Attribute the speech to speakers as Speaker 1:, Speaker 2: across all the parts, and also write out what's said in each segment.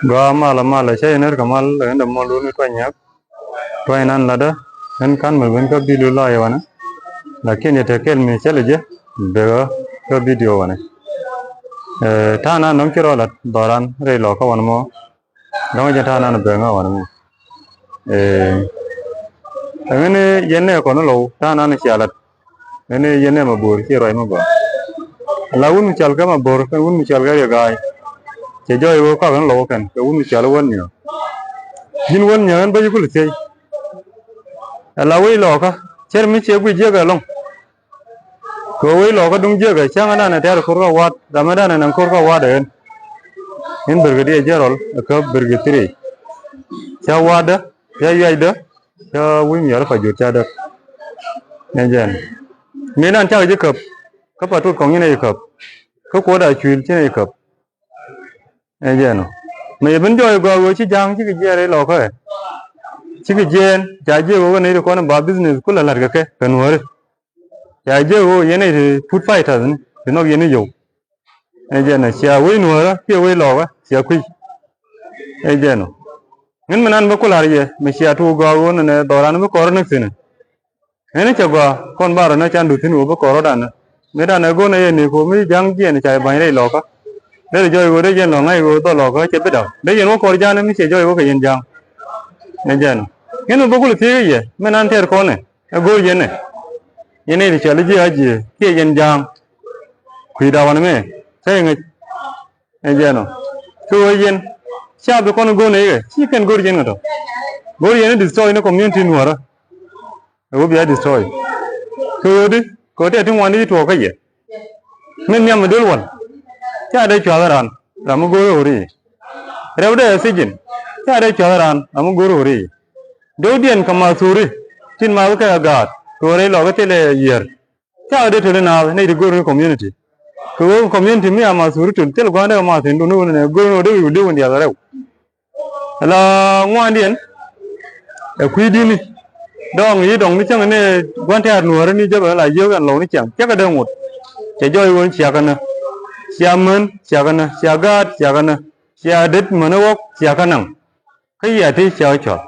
Speaker 1: Gua mala saya ner kamal enda molu ni to nan lada en kan mal ben ka bilu la yawana lakin ya tekel mi chaleje be ka video wana thana nong kiro la doran re lo ka wan mo dong ja thana na be nga wan mo ngene yenne ko no lo thana na chalat ngene yenne ma bor ki roi ma ba lawun chal ka ma bor ka un chal ga ya gai che joy wo ka kan lo kan ka un chal wan nyo jin wan nyan ba yukul sei lawi lo ka cher mi che gu je ga long ko wi lo ka dung je ga chang na ter ko ka wat ramadan nan ko ka wa den in bergedi jarol ka bergetri cha wada ya yaida cha wi mi ar fa ju cha da ne jen me nan cha je ka pa tu kong ne ka ko da chul che ne ka ne jen me ben joy go go chi jang chi ge re lo ka chi ge jen ja je go ne ko na ba business kula lar ga ke kanwar ya je go yene food fighter ne no yene yo e je na sia we no ra ke we lo ga sia kui e je no ngin manan ba kula ye me sia tu go go ne doran ba kor na sine ene cha go kon ba na chan du tin ba kor dan me da na go ne ni ko mi jang je ne cha ba ne lo ka để cho người đấy dân lo ngay người to lo có chết biết đâu đấy dân nó coi ra nó mới sẽ cho cái dân giang nên dân cái nó bao nhiêu thứ gì mình ăn theo con này gối dân này dân này thì chờ lấy gì kia dân giang quỳ đầu này mấy thấy người nên dân nó cái dân sao bị con gối này chỉ cần gối dân rồi gối dân nó destroy nó community nữa rồi gối bị destroy cái đấy có thể thằng ngoan đi thua cái gì mình nhầm mà đôi luôn cha đây cho ran làm guru ri rau đây season cha đây cho ran làm guru ri đầu tiên kama suri tin mau cái agat rồi lo cái tele year cha đây tele nào này đi guru community guru community mi ama suri tun tele gua đây ama tin dunu này guru đây will do dia rau là ngoan điền quy đi ni dong ni chẳng này quan theo nuôi ni cho là dưa gần lâu ni chẳng chắc là đâu một chỉ cho yêu chia cái này siaman siagana siagat siagana siadet manawak siakanang cái gì thì siao cho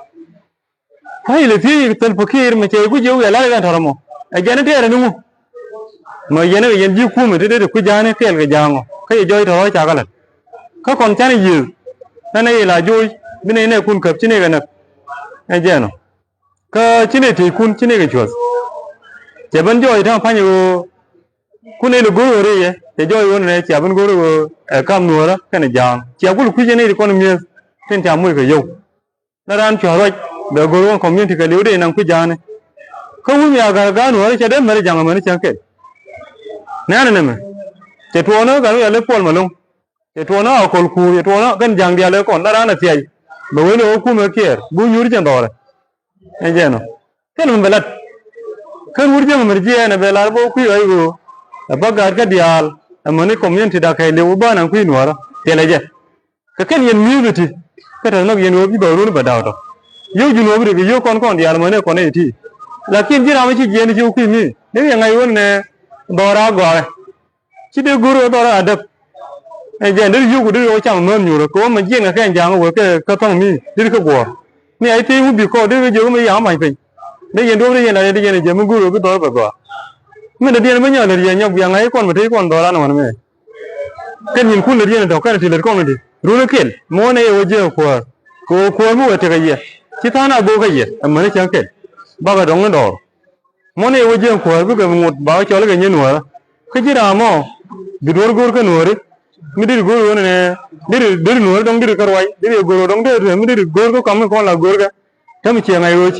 Speaker 1: hay là thì tên fakir mà chơi cái gì vậy lại cái thằng mo ai cái này thế là đúng không mà cái này cái gì cũng mà thế đấy cái giá này thế là cái giá ngo cái gì chơi thôi chả cái lần có còn chả này gì này là vui bên này này kun cập trên này cái này ai cái nó cái trên này thì kun trên này cái chuột chỉ vẫn chơi thôi phải nhiều kun này là guru rồi thế cho yêu này chả vẫn guru cam nuôi đó cái này giang chả có lúc cái này thì con miên trên chả mua cái dầu nó đang chờ rồi để guru con miên thì cái liu đây năng cái giang này không có nhà cái nuôi chả đến mà giang mà nó chẳng kể nè nè mà chả thua nó cái lấy phone mà luôn chả thua nó ở cồn cù chả thua nó cái giang dia lấy còn nó đang là chạy bởi vì nó cũng mới kia bùi nhúi chẳng đó này anh chị nó cái mình phải lật cái nhúi chẳng mà gì này phải là bố quý ấy rồi bagar ka dial amani community da kai lewu ba nan kuin wara teleje ka ken yen community ka ta nok yen wobi ba ru ba daw to yo ju no bi yo kon dial mane kon e ti lakin jira ma chi yen ju kuin mi ne ngai won ne dora go chi de guru dora adap e je ne yu gu de yo chang men nyu ro ko ma jen ka jang wo ka tong mi dir ka go ni ai ti wu bi ko de je ma ya mai pe ne yen do de yen la de yen je mu guru bi dora ba go mình là điên mới nhờ là điên nhau việc ấy còn mà thấy còn đó là nó mà mày cái nhìn khuôn là điên là cái thì là con này rồi nó kiện mua này ở dưới của mua cái gì chỉ thà nào bố cái gì mà nó chẳng kiện bao cái đống nó đỏ mua này ở dưới của cái một bao cho nó cái như nữa cái gì đó mà đi đuổi cái nữa đấy mình đi đuổi này đi nữa đóng đi cái rồi đi đuổi đóng đi mình đi đuổi cái cắm con là đuổi cái thế mình chỉ ngày rồi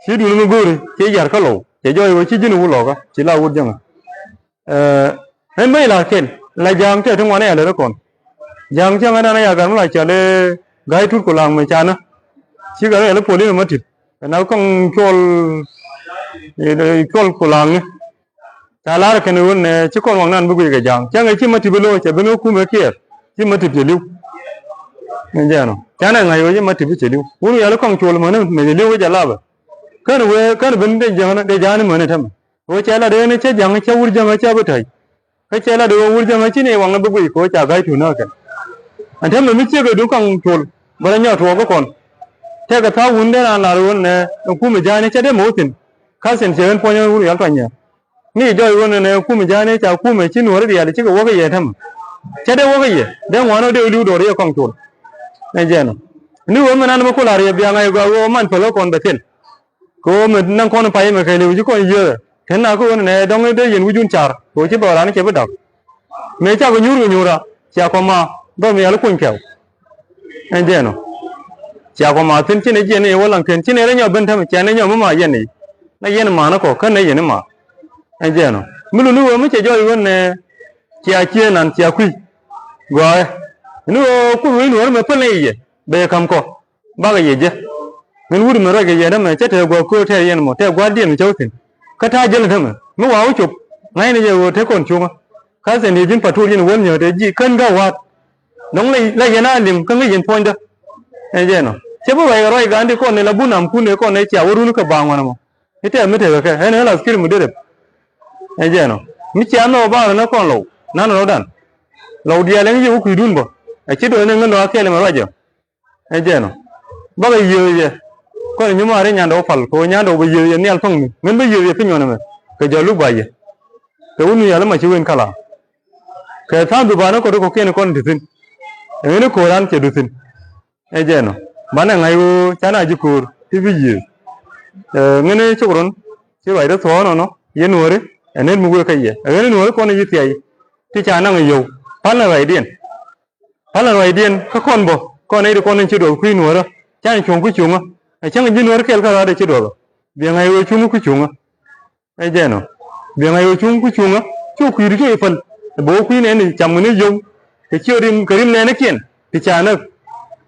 Speaker 1: chỉ đuổi nó đuổi chỉ giờ cái lỗ chỉ cho yêu chỉ nu lo ka chỉ là uất chẳng nên mấy là khen là giang chơi trong quán này là nó còn giang chơi mấy này gần là chờ để gai thút của làng mình cha nữa chỉ cái là police mà thịt nó không chol của làng cha lá cái nữa này chỉ còn hoàng nan bự cái giang chẳng cái chỉ mà thịt bự chỉ bự cũng mấy kia chỉ mà thịt chỉ lưu nên giờ nó cha này ngày rồi chỉ mà thịt chỉ lưu uống giờ nó không chol mà nó mình lưu cái chả là cái vấn đề cái giá này mà này thầm, với trái là đây này trái giang trái ur giang trái bớt thầy, cái trái là đồ ur giang trái này hoàng nó bự có chả gai thù nào cả, anh thêm mình chưa cái đúng không chùa bây giờ chùa có còn theo cái thao vấn đề là luôn nè khu mình ra này chắc đấy mỗi tin khá xem chơi bao nhiêu người ăn nhỉ nghĩ cho luôn nè khu mình ra này chào khu mình chỉ nuôi đấy là chỉ có cái gì thầm chắc đấy cái gì đấy ngoài nó đều lưu đồ đấy con chùa này chứ nó nếu mà anh mà có là gì bây ngày qua mình phải lo con bể thiên có mình năng con phải mà cái lưu chỉ con gì thế nào có nè đông cái đấy yên ujun char có chỉ bảo là nó chỉ bắt đầu mấy cháu có nhur ra chả có mà đó mình là con kéo này chứ nó chả có mà tin chỉ này này vô lần tin chỉ này nhau bên thằng chả này nhau mà vậy này này vậy mà nó có cái này vậy mà này chứ nó mình luôn mới chơi cho luôn nè chả chia năn chả quy rồi nó cứ nói nữa mà phân này vậy bây giờ có ba cái gì chứ mình uống mà rồi cái gì đó mà chết theo qua cô theo vậy mà theo qua điện cháu thì cái thay chân là thế mà nó vào chụp ngay bây giờ thế còn chung cái gì thì chính phải thu tiền vốn nhiều để gì cân cao hoạt nóng này cái nào điểm cái gì point đó này chứ nó chứ bây giờ rồi cái con này là bún làm cuốn này con này chả uống cái bang mà nó thế mới thấy cái này là skill mới được này chứ nó mình chả nó bao nó còn lâu nó đàn lâu đi lên cái gì đun bò chỉ đôi nên nó cái này mà rồi chứ này chứ nó bao giờ gì con nhưng mà đấy nhà đâu phải có nhà đâu bây giờ nhà phong mình bây giờ thì pin nhau cái giờ lúc bây giờ cái uống nhiều lắm mà chịu ăn cả là cái thằng tụi bạn nó có được cái này con được tin người nó cố gắng chỉ được tin ấy chứ nó bạn là ngày chán ai chịu cố thì bây giờ người này chịu rồi chứ vậy đó thôi nó yên nuôi đấy nên mua cái gì người nuôi con này như thế thì chán là người giàu phát là vậy điên các con bò con này được con nên chịu được khi nuôi đó chán chung cái chung á chẳng cái nuôi cái cái đó chịu được vì ngày chung cái chung á ấy chứ nó vì ngày chung cái chung á chú quý được cái phần bố quý này thì chồng người nó dùng thì chưa đi cái này nó kiện thì chả nữa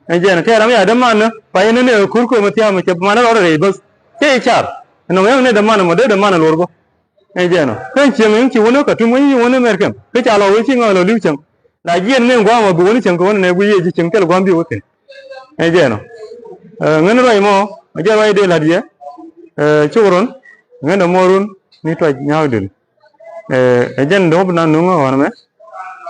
Speaker 1: anh chị này theo đó mới đâm ăn nữa phải nên là cuối cùng mà theo mà chụp mà nó đó rồi bớt cái chả nó mới này đâm ăn mà đỡ đâm ăn rồi bố anh chị này cái chuyện mình chỉ muốn nó cả trung mấy muốn nó mer cái chả lo với chị ngồi là lưu chừng là yên nên qua mà bố nó chẳng có này bây giờ chỉ chừng cái là quan biểu thế anh chị này ngân rồi mà giờ vậy đây là gì chú rồi ngân nó mua luôn ni toy nhau được ejen do na nunga wana me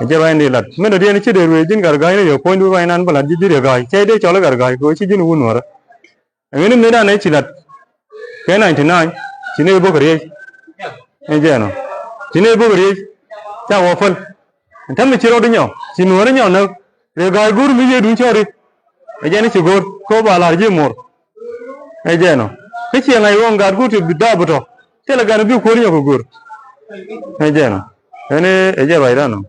Speaker 1: eje ba ndi lat me do dia ni chide ru ejin gar gai ne yo point du bai nan bala ji dire gai chai de chola gar gai ko chi jin wun wara ngene me da ne chilat ke 99 chine bo gari eje no chine bo gari cha wo fal tam me chiro de nyo chin wara nyo na re gai gur mi je du chori eje ni chigor ko ba la ji mor eje no ke chi ngai won gar gu ti bida boto tela gar bi ko ni ko gur eje no ene eje ba ira no